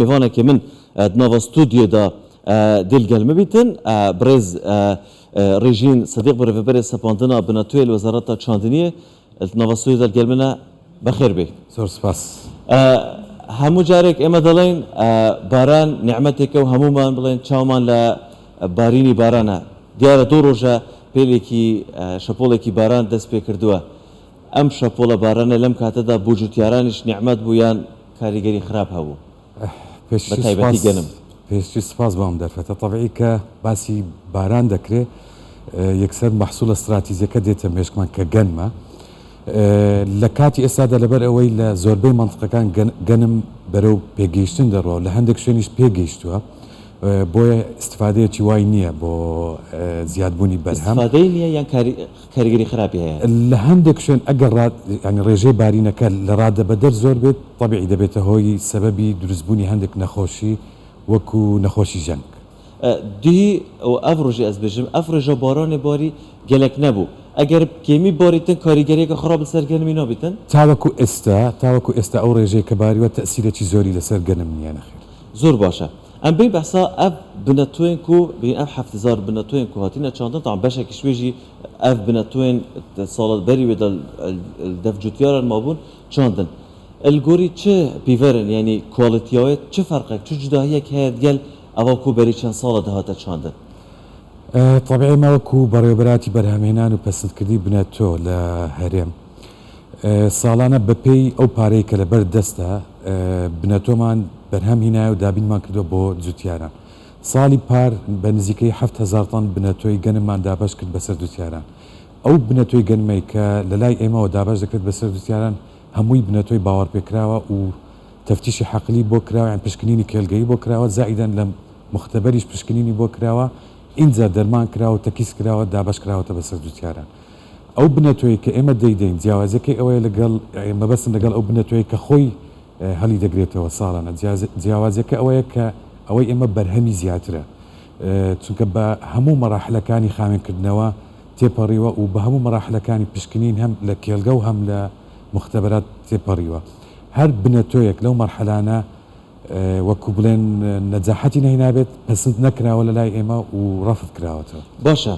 میوانه که من نوا استودیو دا دل گلمه بیتن برز رژین صدیق برای سپاندنا بناتوی وزارت چاندنیه نوا استودیو دل گلمه بخیر بی. زور سپاس. همو جارك اما دلين باران نعمتك وهمو من بلين چاومان ل باريني بارانا ديار دو روجا بيليكي شپولكي باران دست پي کردوا ام شپولا باران لم كاتا دا بوجوتيارانش نعمت بويان كاريگري خراب هبو بتايبتي جنم پێشتری سپاس بۆم دەرفێتە طبيعي کە باسی باران دەکرێت یەکسەر محسوولە استراتیزیەکە دێتە مێشکمان کە گەنمە لە کاتی ئێستادا لەبەر ئەوەی لە زۆربەی مەنطقەکان گەنم بەرەو پێگەیشتن دەڕۆ لە هەندێک شوێنیش پێگەیشتووە بۆیە استفادەیەکی وای نییە بۆ زیادبوونی بەرهەم استفادەی نییە یان کاریگەری خراپی هەیە لە هەندێک شوێن ئەگەر ینی ڕێژەی بارینەکە لە ڕادەبەدەر زۆر بێت طبیعی دەبێتە هۆی سەبەبی دروستبوونی هەندێک نەخۆشی وەکو نەخۆشی ژەنگ دی و افروجی از بجم افروجا باران باری گلک نبود اگر کمی باریتن کاریگری که خراب سرگرمی نبیتن تاوەکو ئێستا ئەو ڕێژەیە کە باریوە تەسیرێکی زۆری لەسەر گەنم نییە نەخێر زۆر باشە ئەم بێ بەسا ئەف بنەتوێن و بین ئەم هەفتزار بنەتوێن و هاتینە چاندن تا بەشێکی شوێژی ئەف بنەتوێن ساڵات بەری وێ دەفجوتیاران مابوون چاندن الگوری چه بیورن یعنی کوالیتیای چه فرقه چه جداهیه که گل ئەوەکو بەری چەند ساڵە داهاتە چاندن طبيعي ماوەکو بەڕێوەبەراتی بەرهەمهێنان و پەسەندکردی بنەتۆ لە هەرێم ساڵانە بەپێی ئەو پارەی کە لەبەر دەستە بنەتۆمان بەرهەم هینایە و دابینمان کردووە بۆ جوتیاران ساڵی پار بە نزیکەی 7,000 تەن بنەتۆی گەنممان دابەش کرد بەسەر جوتیاران ئەو بنەتۆی گەنمەی کە لە لای ئێمەوە دابەش دەکرێت بەسەر جوتیاران هەمووی بنەتۆی باوەڕپێکراوە و تەفتیشی حەقلی بۆ کراوە یان پشکنینی کێلگەیی بۆ کراوە زائیدەن لە مختبەریش پشکنینی بۆ کراوە اینجا دەرمان کراوە تەکیس کراوە دابەش کراوەتە بەسەر جوتیاران ئەو بنەتۆی کە ئێمە دەیدەین جیاوازەکەی ئەوەیە لەگەڵ مەبەستن لەگەڵ ئەو بنەتۆی کە خۆی هەڵی دەگرێتەوە ساڵانە جیاوازەکە ئەوەیە کە ئەوەی ئێمە بەرهەمی زیاترە چونکە بە هەموو مەراحلەکانی خاوێنکردنەوە تێپەڕیوە و بە هەموو مەراحلەکانی پشکنین هەم لە کێلگە و هەم لە مختبەرات تێپەڕیوە هەر بنەتۆیەک لەو مەرحەلانە وەکو بڵێن نەجاحەتی نەهێنابێت پەسەند نەکراوە لە لای ئێمە و ڕەفت کراوەتەوە باشە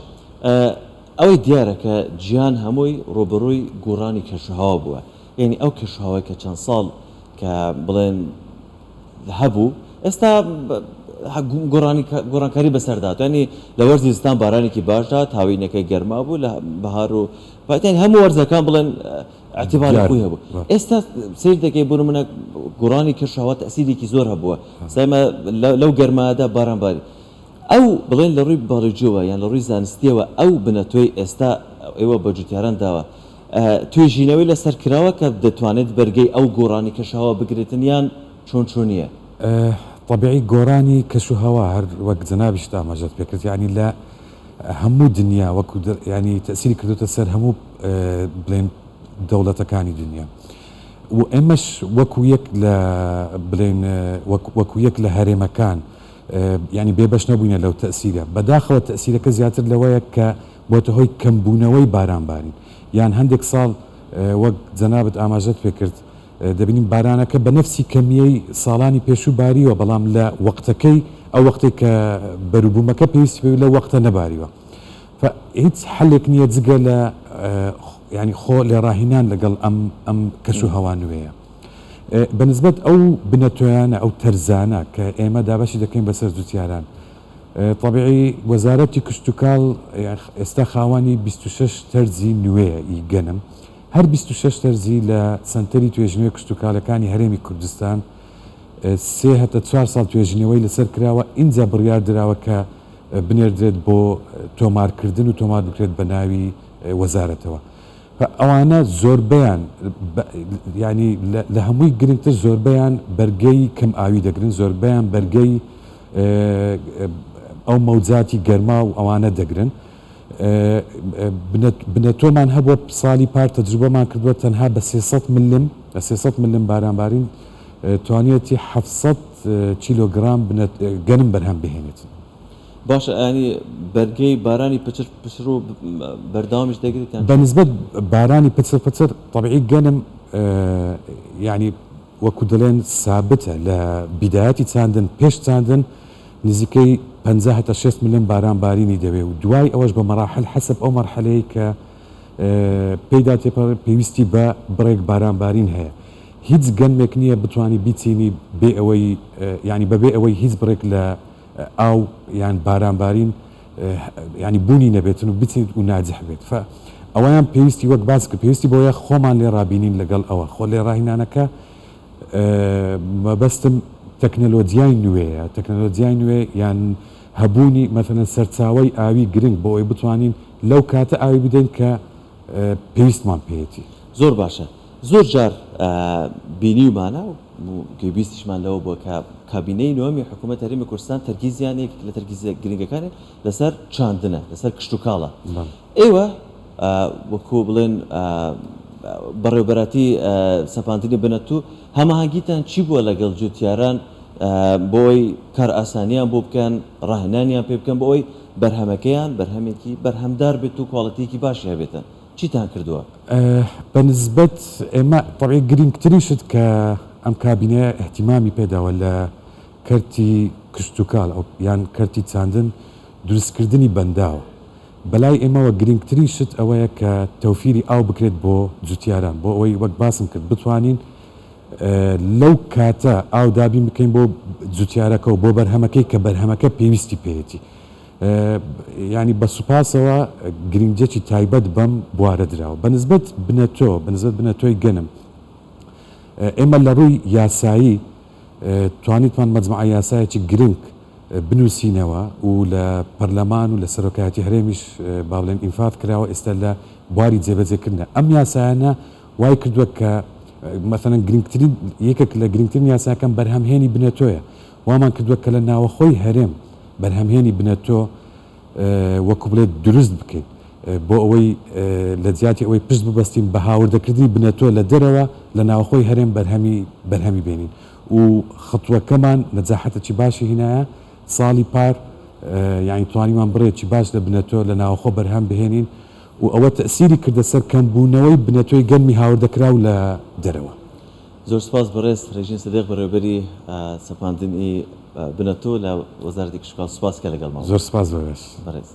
ئەوەی دیارە کە گیان هەمووی ڕۆبەڕووی گۆڕانی کەشوهاوە بووە یعنی ئەو کەشوهاوەی کە چەند ساڵ کە بڵێن هەبوو ئێستا گۆڕانکاری بەسەردات ینی لە وەرزی زستان بارانێکی باشدا هاوینەکەی گەرما بوو لە بەهار و هەموو وەرزەکان بڵێن اعتباری خۆی هەبوو ئێستا سیر دەکەی بۆ منە گۆڕانی کەشوهاوە تەسیرێکی زۆر هەبووە سایمە لەو گەرمادا بارانباری ئەو بڵێن لە ڕووی باڵۆجیەوە یان لە ڕووی زانستیەوە ئەو بنەتۆی ئێستا ئێوە بە جوتیاران داوە توێژینەوەی لەسەر کراوە کە دەتوانێت بەرگەی ئەو گۆڕانی کەشوهاوە بگرێتن یان چۆنیە طبيعي گۆڕانی کەشوهاوە هەر وەک جەنابیش ئاماژەت پێکرد ینی لە هەموو دنیا وەکو ینی تەسیری کردوتە سەر هەموو بڵێن دەوڵەتەکانی دنیا و ئێمەش وەکو یەک لە بڵێن وەکو یەک لە هەرێمەکان ینی بێبەش نەبووینە لەو تەسیرە بەداخەوە تەسیرەکە زیاتر لەوەیە کە بۆتە هۆی کەمبوونەوەی بارانبارین یان هەندێک ساڵ وەک جەنابەت ئاماژەت پێکرد دەبینیم بارانەکە بە نەفسی کەمیەی ساڵانی پێشوو باریوە بەڵام لە وەختەکەی ئەو وەختێک کە بەروبوومەکە پێویستی پێوی لە وەختە نەباریوە هیچ حلێک نییە جگە لە ینی خۆ لێ ڕاهینان لەگەڵ ئەم کەشوهەوا نوێیە بەنسبەت ئەو بنەتۆیانە ئەو تەرزانە کە ئێمە دابەشی دەکەین بەسەر جوتیاران طبیعی وەزارەتی کشتتوکاڵ ئێستا خاوانی 26 تەرزی نوێیە گەنم هەر 26 تەرزی لە سنتەری توێژنەوەی کشتتوکالەکانی هەرێمی کوردستان 3 هەتە 4 ساڵ توێژنەوەی لەسەر کراوە اینجا بڕیار دراوە کە بنێردرێت بۆ تۆمارکردن و تۆمار بکرێت بە ناوی وەزارەتەوە ئەوانە زۆربیان ینی لە هەمووی گرنگتر زۆربیان بەرگەی کەم ئاوی دەگرن زۆربیان بەرگەی ئەو مەوجاتی گەرما و ئەوانە دەگرن بنەتۆمان هەبووە ساڵی پار تەجروبەمان کردووە تەنها بە 300 ملم بارانبارین توانێتی 700 کیلۆگرام گەنم بەرهەم بهێنێت باش ینی بەرگەی بارانی پچر و بەرداوامیش دەگرێت بەنسبەت بارانی پچر طبیعی گەنم ینی وەکو دەڵێن سابتە لە بیدایەتی چاندن پێش چاندن نزیکەی 50 تا 6 ملیۆن بارانبارینی دەوێ و دوای ئەوەش بە مەراحل حەسب ئەو مەرحەلەیە کە پێیدا تێپەڕ پێویستی بە بڕێک بارانبارین هەیە هیچ گەنمێک نییە بتوانی بیچینی بێ ئەوەی ینی بەبێ ئەوەی هیچ بڕێک لە ئاو یان بارانبارین ینی بوونی نەبێتن و بچین و ناجح بێت ئەویان پێویستی وەک باس کە پێویستی بۆیە خۆمان لێ ڕابینین لەگەڵ ئەوە خۆ لێ ڕاهینانەکە مەبەستم تەکنەلۆجیای نوێیە تەکنەلۆجیای نوێ یان هەبوونی مەثەنەن سەرچاوەی ئاوی گرنگ بۆ ئەوەی بتوانین لەو کاتە ئاوی بدەین کە پێویستمان پێێتی زۆر باشە زۆر جار بینیمانە و گوێبیستیشمان لەوە بۆ کابینەی نوێمی حکوومەت هەرێمی کوردستان تەرکیزیانێک لە تەرکیز گرنگەکانێ لەسەر چاندنە لەسەر کشت و کاڵە ئێوە وەکو بڵێن بەڕێوەبەراتی سەپاندنی بنەتوو هەماهەنگیتان چی بووە لەگەڵ جوتیاران بۆی کار ئاسانیان بۆ بکەن ڕاهێنانیان پێ بکەن بۆ ئەوی بەرهەمەکەیان بەرهەمێکی بەرهەمدار بێت و کواڵەتیەکی باشی هەبێتن چیتان کردووە؟ بەنسبەت ئێمە طبعی گرنگتریشت کە ئەم کابینەیە احتیمامی پێداوە لە کەرتی کشت و کاڵ یان کەرتی چاندن دروستکردنی بەنداوە بەلای ئێمەوە گرنگتریشت ئەوەیە کە تەوفیری ئاو بکرێت بۆ جوتیاران بۆ ئەوەی وەک باسم کرد بتوانین لەو کاتە ئاو دابین بکەین بۆ جوتیارەکە و بۆ بەرهەمەکەی کە بەرهەمەکە پێویستی پێێتی ینی بە سوپاسەوە گرنگجێکی تایبەت بەم بوارە درراوە بەنسبەت بنەتۆی گەنم ئێمە لە ڕووی یاسایی توانیتمان مەجموعە یاسایەکی گرنگ بنووسینەوە و لە پەرلەمان و لە سەرۆکایەتی هەرێمیش با بڵێن ئینفات کراوە ئێستا لە بواری جێبەجێکردنە ئەم یاسایانە وای کردووە کە مەثەنەن گرنگترین یەکێک لە گرنگترین یاساکەم بەرهەمهێنی بنەتۆیە وامان کردووە کە لە ناوەخۆی هەرێم بەرهەمهێنی بنەتۆ وەکو بڵێت دروست بکەیت بۆ ئەوەی لە جیاتی ئەوەی پشت ببەستین بە هاوردەکردنی بنەتۆ لە دەرەوە لە ناوەخۆی هەرێم بەرهەمی بێنین و خەتوەکەمان نەجاحەتێکی باشی هینایە ساڵی پار یعنی توانیمان بڕێکی باش لە بنەتۆ لە ناوەخۆ بەرهەم بهێنین و ئەوە تەسیری کردە سەر کەمبوونەوەی بنەتۆی گەنمی هاوردەکراو لە دەرەوە زۆر سپاس بەڕێز ڕێژین سەدیق بەڕێوەبەری سەپاندنی بنەتۆ لە وەزارەتی کشت و کاڵ سوپاس کە لەگەڵمان زۆر سپاس بەڕێز بەڕێز